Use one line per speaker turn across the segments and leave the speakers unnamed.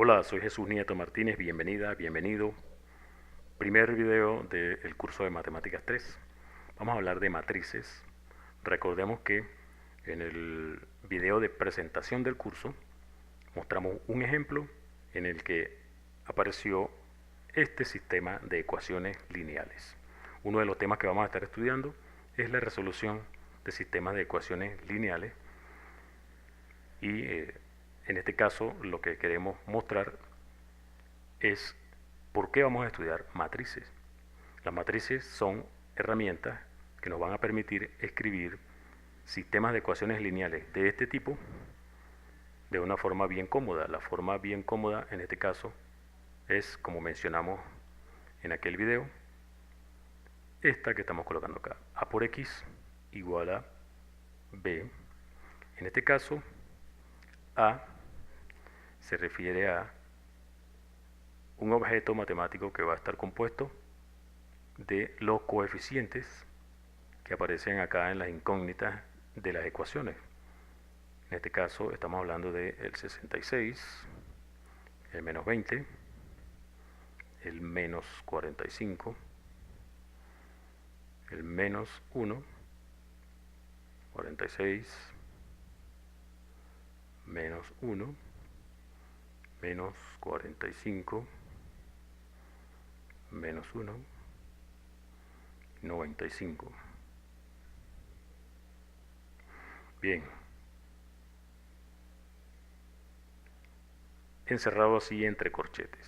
Hola, soy Jesús Nieto Martínez, bienvenida, bienvenido. Primer video del curso de Matemáticas 3. Vamos a hablar de matrices. Recordemos que en el video de presentación del curso mostramos un ejemplo en el que apareció este sistema de ecuaciones lineales. Uno de los temas que vamos a estar estudiando es la resolución de sistemas de ecuaciones lineales y en este caso lo que queremos mostrar es por qué vamos a estudiar matrices. Las matrices son herramientas que nos van a permitir escribir sistemas de ecuaciones lineales de este tipo de una forma bien cómoda. La forma bien cómoda en este caso es, como mencionamos en aquel video, esta que estamos colocando acá. A por x igual a b. En este caso, a se refiere a un objeto matemático que va a estar compuesto de los coeficientes que aparecen acá en las incógnitas de las ecuaciones. En este caso estamos hablando del 66, el menos 20, el menos 45, el menos 1, 46, menos 1, menos 45, menos 1, 95. Bien. Encerrado así entre corchetes.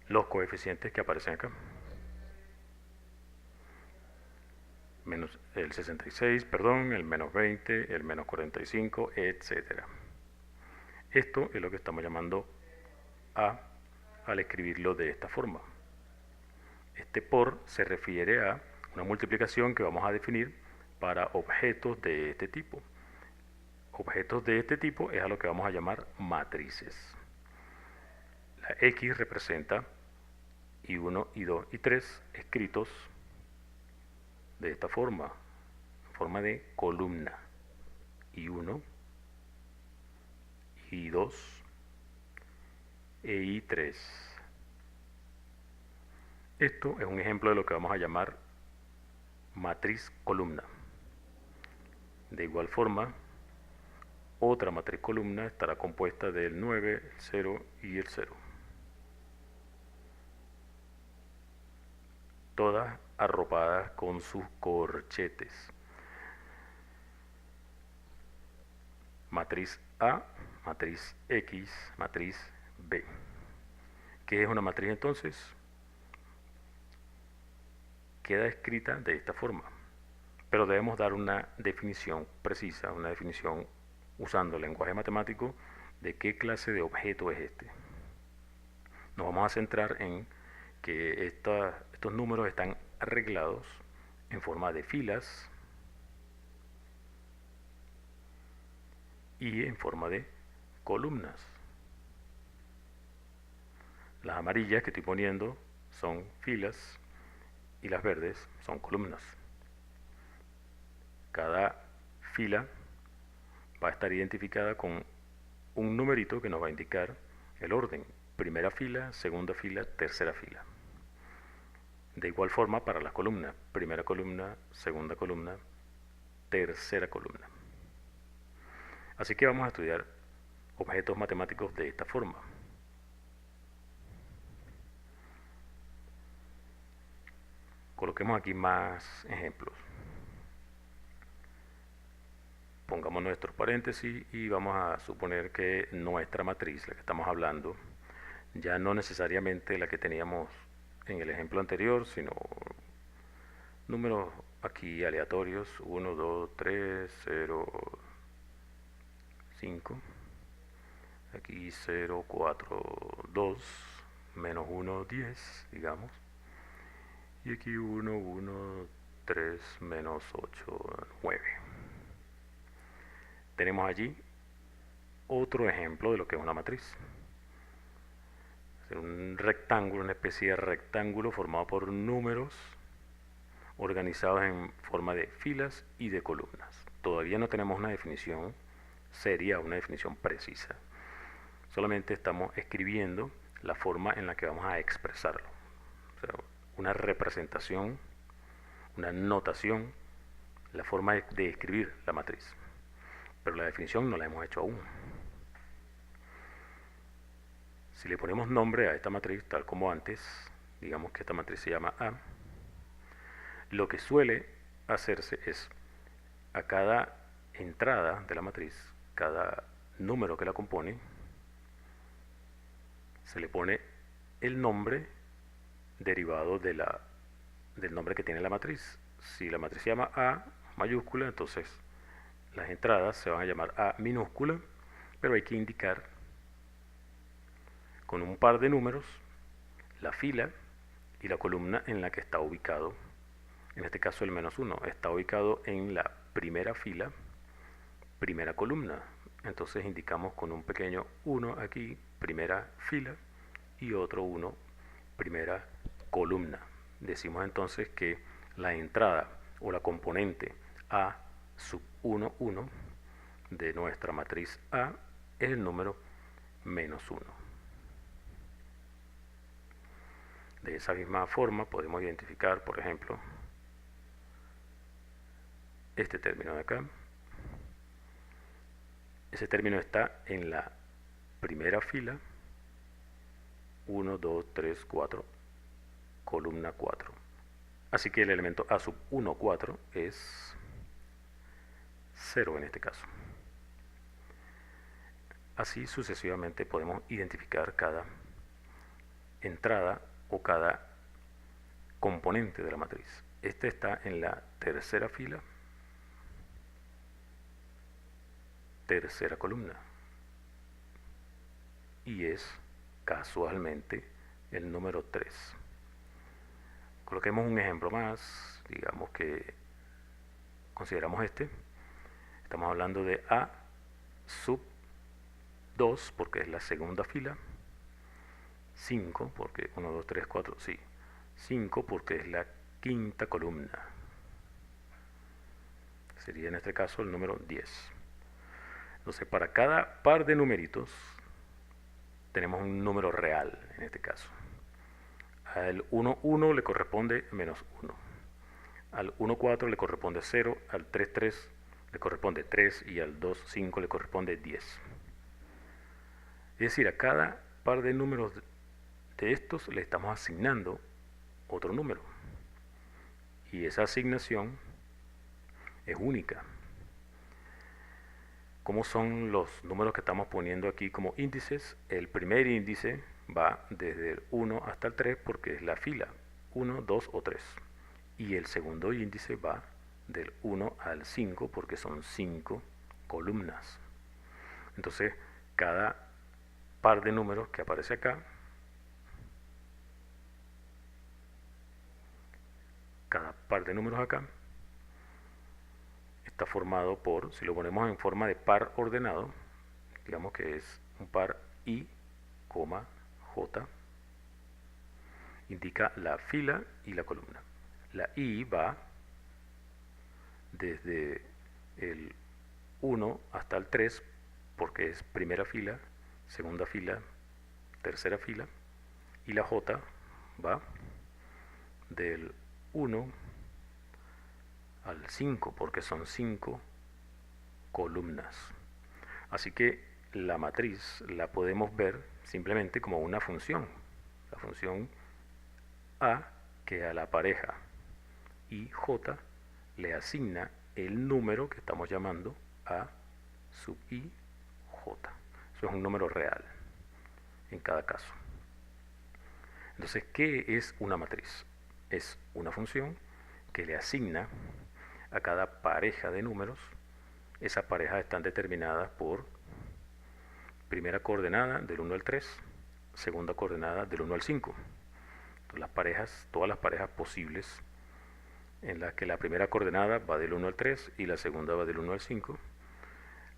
Los coeficientes que aparecen acá. Menos el 66, perdón, el menos 20, el menos 45, etc. Esto es lo que estamos llamando a al escribirlo de esta forma. Este por se refiere a una multiplicación que vamos a definir para objetos de este tipo. Objetos de este tipo es a lo que vamos a llamar matrices. La X representa I1, I2 y 3 escritos de esta forma, en forma de columna. I1, I2 e I3. Esto es un ejemplo de lo que vamos a llamar matriz columna. De igual forma, otra matriz columna estará compuesta del 9, el 0 y el 0. Todas arropadas con sus corchetes. Matriz A, matriz X, matriz B. ¿Qué es una matriz entonces? Queda escrita de esta forma, pero debemos dar una definición precisa, una definición usando el lenguaje matemático de qué clase de objeto es este. Nos vamos a centrar en que estos números están arreglados en forma de filas y en forma de columnas. Las amarillas que estoy poniendo son filas y las verdes son columnas. Cada fila va a estar identificada con un numerito que nos va a indicar el orden. Primera fila, segunda fila, tercera fila. De igual forma para las columnas. Primera columna, segunda columna, tercera columna. Así que vamos a estudiar objetos matemáticos de esta forma. Coloquemos aquí más ejemplos. Pongamos nuestros paréntesis y vamos a suponer que nuestra matriz, la que estamos hablando, ya no necesariamente la que teníamos en el ejemplo anterior, sino números aquí aleatorios, 1, 2, 3, 0, 5, aquí 0, 4, 2, menos 1, 10, digamos, y aquí 1, 1, 3, menos 8, 9. Tenemos allí otro ejemplo de lo que es una matriz. Es un rectángulo, una especie de rectángulo formado por números organizados en forma de filas y de columnas. Todavía no tenemos una definición seria, una definición precisa. solamente estamos escribiendo la forma en la que vamos a expresarlo. O sea, una representación, una notación, la forma de escribir la matriz. Pero la definición no la hemos hecho aún. Si le ponemos nombre a esta matriz, tal como antes, digamos que esta matriz se llama A, lo que suele hacerse es a cada entrada de la matriz, cada número que la compone, se le pone el nombre derivado del nombre que tiene la matriz. Si la matriz se llama A mayúscula, entonces las entradas se van a llamar A minúscula, pero hay que indicar con un par de números la fila y la columna en la que está ubicado. En este caso el -1 está ubicado en la primera fila, primera columna. Entonces indicamos con un pequeño 1 aquí, primera fila, y otro 1, primera columna. Decimos entonces que la entrada o la componente A sub 1, 1 de nuestra matriz A es el número -1. De esa misma forma podemos identificar, por ejemplo, este término de acá. Ese término está en la primera fila, 1, 2, 3, 4, columna 4. Así que el elemento A sub 1, 4 es 0 en este caso. Así sucesivamente podemos identificar cada entrada o cada componente de la matriz. Este está en la tercera fila, tercera columna, y es casualmente el número 3. Coloquemos un ejemplo más, digamos que consideramos este. Estamos hablando de A sub 2 porque es la segunda fila, 5 porque 1, 2, 3, 4, sí, 5 porque es la quinta columna. Sería en este caso el número 10. Entonces para cada par de numeritos tenemos un número real en este caso. Al 1, 1 le corresponde -1. Al 1, 4 le corresponde 0. Al 3, 3 le corresponde 3. Y al 2, 5 le corresponde 10. Es decir, a cada par de números de estos le estamos asignando otro número. Y esa asignación es única. ¿Cómo son los números que estamos poniendo aquí como índices? El primer índice va desde el 1 hasta el 3 porque es la fila 1, 2 o 3. Y el segundo índice va del 1 al 5 porque son 5 columnas. Entonces, cada par de números que aparece acá, cada par de números acá, está formado por, si lo ponemos en forma de par ordenado, digamos que es un par I, J, indica la fila y la columna. La I va desde el 1 hasta el 3 porque es primera fila, segunda fila, tercera fila, y la J va del 1 al 5 porque son 5 columnas. Así que la matriz la podemos ver simplemente como una función. La función A que a la pareja IJ le asigna el número que estamos llamando A sub IJ. Eso es un número real en cada caso. Entonces, ¿qué es una matriz? Es una función que le asigna a cada pareja de números. Esas parejas están determinadas por primera coordenada del 1 al 3, segunda coordenada del 1 al 5. Entonces, las parejas, todas las parejas posibles en las que la primera coordenada va del 1 al 3 y la segunda va del 1 al 5,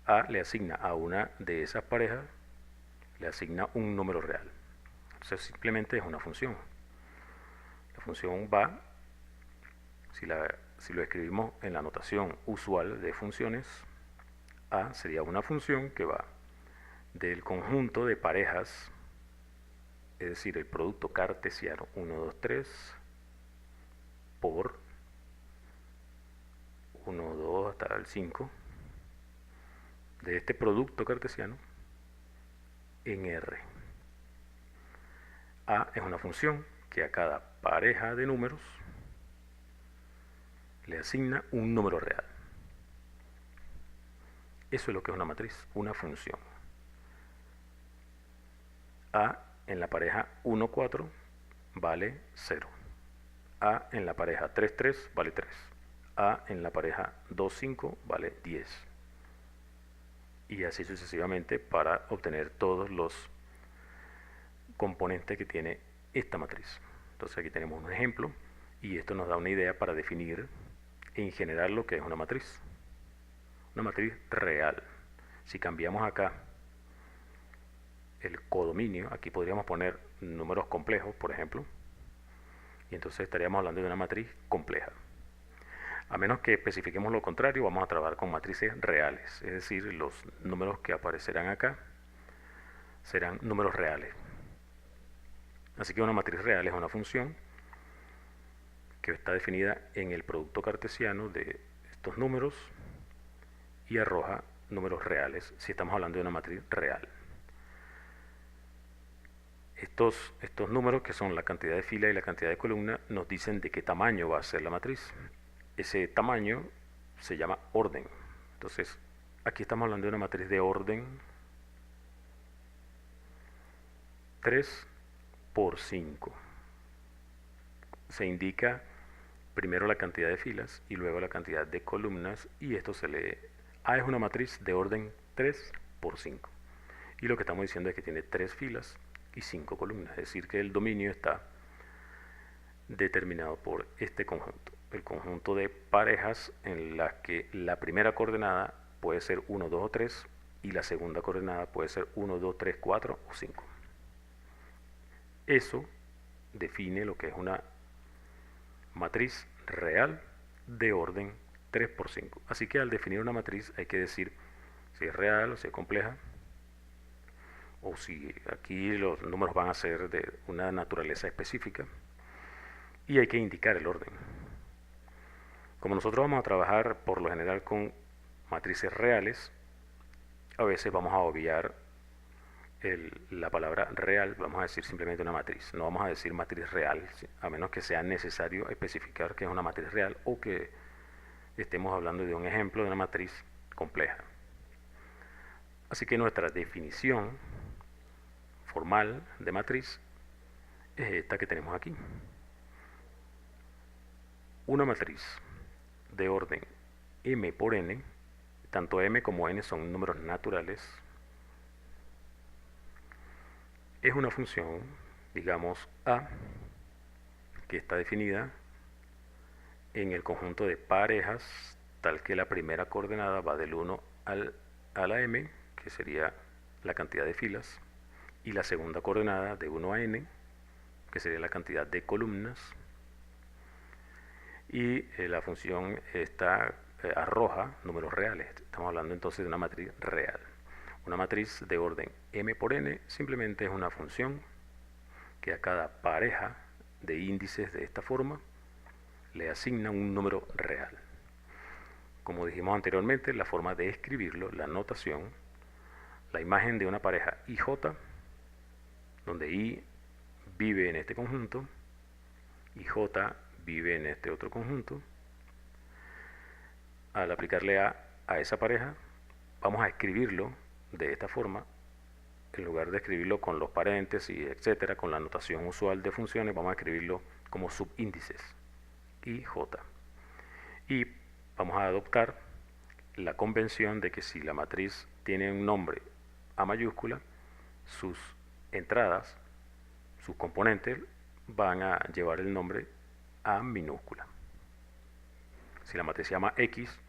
A le asigna a una de esas parejas, le asigna un número real. Entonces simplemente es una función. La función va, si lo escribimos en la notación usual de funciones, A sería una función que va del conjunto de parejas, es decir, el producto cartesiano 1, 2, 3 por 1, 2 hasta el 5 de este producto cartesiano en R. A es una función que a cada pareja de números le asigna un número real. Eso es lo que es una matriz, una función. A en la pareja 1, 4 vale 0. A en la pareja 3, 3 vale 3. A en la pareja 2, 5 vale 10. Y así sucesivamente para obtener todos los componentes que tiene esta matriz. Entonces aquí tenemos un ejemplo y esto nos da una idea para definir en general lo que es una matriz. Una matriz real. Si cambiamos acá el codominio, aquí podríamos poner números complejos, por ejemplo, y entonces estaríamos hablando de una matriz compleja. A menos que especifiquemos lo contrario, vamos a trabajar con matrices reales, es decir, los números que aparecerán acá serán números reales. Así que una matriz real es una función que está definida en el producto cartesiano de estos números y arroja números reales si estamos hablando de una matriz real. Estos números, que son la cantidad de filas y la cantidad de columnas, nos dicen de qué tamaño va a ser la matriz. Ese tamaño se llama orden. Entonces, aquí estamos hablando de una matriz de orden 3 por 5. Se indica primero la cantidad de filas y luego la cantidad de columnas, y esto se lee. A es una matriz de orden 3 por 5. Y lo que estamos diciendo es que tiene 3 filas y 5 columnas, es decir, que el dominio está determinado por este conjunto, el conjunto de parejas en las que la primera coordenada puede ser 1, 2 o 3 y la segunda coordenada puede ser 1, 2, 3, 4 o 5. Eso define lo que es una matriz real de orden 3 por 5. Así que al definir una matriz hay que decir si es real o si es compleja, o si aquí los números van a ser de una naturaleza específica, y hay que indicar el orden. Como nosotros vamos a trabajar por lo general con matrices reales, a veces vamos a obviar la palabra real, vamos a decir simplemente una matriz, no vamos a decir matriz real, a menos que sea necesario especificar que es una matriz real o que estemos hablando de un ejemplo de una matriz compleja. Así que nuestra definición formal de matriz es esta que tenemos aquí. Una matriz de orden m por n, tanto m como n son números naturales, es una función, digamos A, que está definida en el conjunto de parejas, tal que la primera coordenada va del 1 a la m, que sería la cantidad de filas, y la segunda coordenada de 1 a n, que sería la cantidad de columnas, y la función esta arroja números reales. Estamos hablando entonces de una matriz real. Una matriz de orden m por n simplemente es una función que a cada pareja de índices de esta forma le asigna un número real. Como dijimos anteriormente, la forma de escribirlo, la notación, la imagen de una pareja IJ, donde I vive en este conjunto y J vive en este otro conjunto. Al aplicarle a esa pareja, vamos a escribirlo de esta forma. En lugar de escribirlo con los paréntesis, etcétera, con la notación usual de funciones, vamos a escribirlo como subíndices IJ. Y vamos a adoptar la convención de que si la matriz tiene un nombre A mayúscula, sus entradas, sus componentes, van a llevar el nombre A minúscula. Si la matriz se llama X,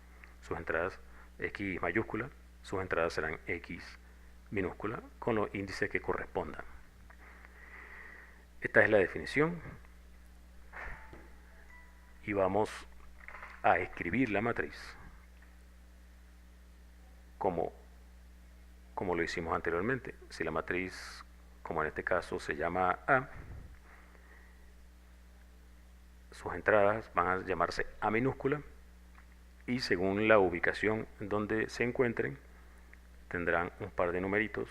sus entradas X mayúscula, sus entradas serán X minúscula con los índices que correspondan. Esta es la definición y vamos a escribir la matriz como como lo hicimos anteriormente. Si la matriz, como en este caso, se llama A, sus entradas van a llamarse A minúscula y según la ubicación donde se encuentren tendrán un par de numeritos.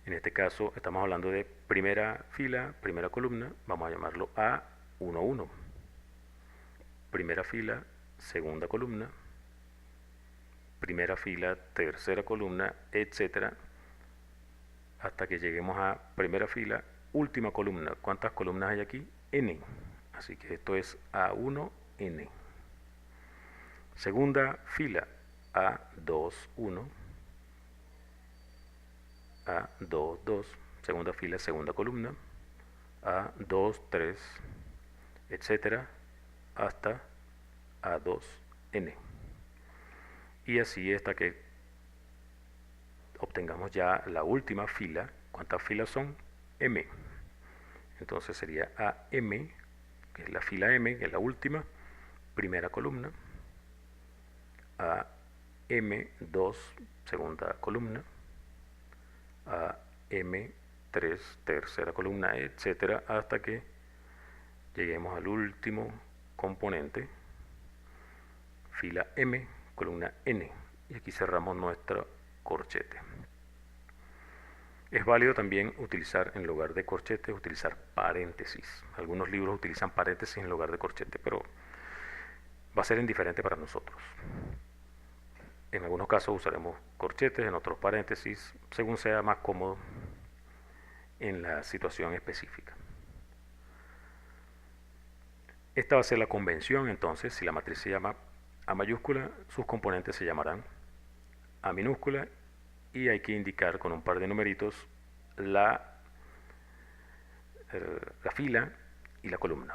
En este caso estamos hablando de primera fila, primera columna, vamos a llamarlo A11. Primera fila, segunda columna, primera fila, tercera columna, etcétera, hasta que lleguemos a primera fila, última columna. ¿Cuántas columnas hay aquí? N. Así que esto es A1N. Segunda fila, A21, A22, segunda fila, segunda columna, A23, etcétera, hasta A2N. Y así hasta que obtengamos ya la última fila. ¿Cuántas filas son? M. Entonces sería AM, que es la fila M, que es la última, primera columna, AM2, segunda columna, AM3, tercera columna, etcétera, hasta que lleguemos al último componente, fila M, columna N, y aquí cerramos nuestro corchete. Es válido también utilizar, en lugar de corchetes, utilizar paréntesis. Algunos libros utilizan paréntesis en lugar de corchete, pero va a ser indiferente para nosotros. En algunos casos usaremos corchetes, en otros paréntesis, según sea más cómodo en la situación específica. Esta va a ser la convención. Entonces, si la matriz se llama A mayúscula, sus componentes se llamarán A minúscula, y hay que indicar con un par de numeritos la fila y la columna.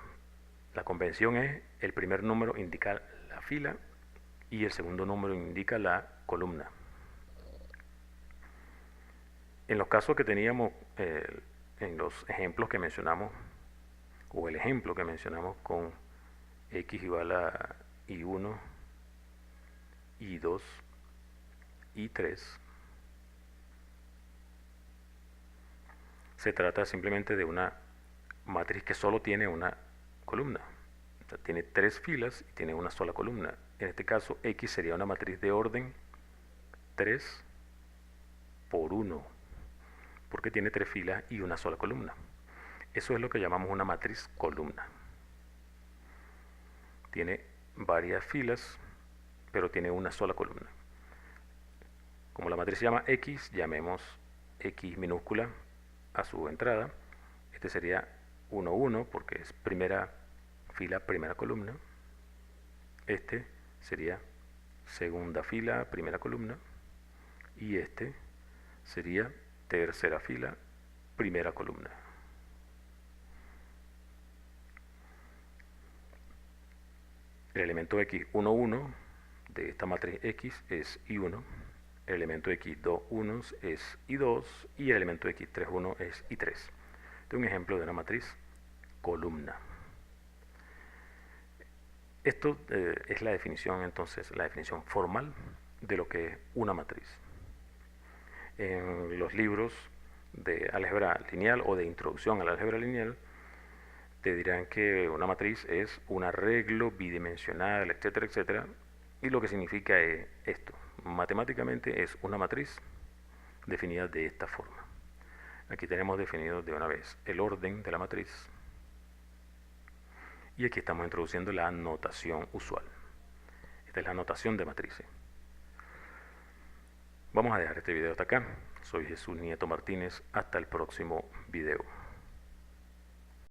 La convención es el primer número indica la fila y el segundo número indica la columna. En los casos que teníamos, en los ejemplos que mencionamos, o el ejemplo que mencionamos con x igual a i1, i2, i3, se trata simplemente de una matriz que solo tiene una columna. O sea, tiene tres filas y tiene una sola columna. En este caso, X sería una matriz de orden 3 por 1, porque tiene tres filas y una sola columna. Eso es lo que llamamos una matriz columna. Tiene varias filas, pero tiene una sola columna. Como la matriz se llama X, llamemos X minúscula a su entrada. Este sería 1, 1, porque es primera fila, primera columna. Este sería segunda fila, primera columna. Y este sería tercera fila, primera columna. El elemento X 1, 1 de esta matriz X es I1. El elemento X 2, 1 es I2. Y el elemento X 3, 1 es I3. Este es un ejemplo de una matriz columna. Esto es la definición, entonces, la definición formal de lo que es una matriz. En los libros de álgebra lineal o de introducción a la álgebra lineal, te dirán que una matriz es un arreglo bidimensional, etcétera, etcétera. Y lo que significa es esto. Matemáticamente es una matriz definida de esta forma. Aquí tenemos definido de una vez el orden de la matriz. Y aquí estamos introduciendo la notación usual. Esta es la notación de matrices. Vamos a dejar este video hasta acá. Soy Jesús Nieto Martínez. Hasta el próximo video.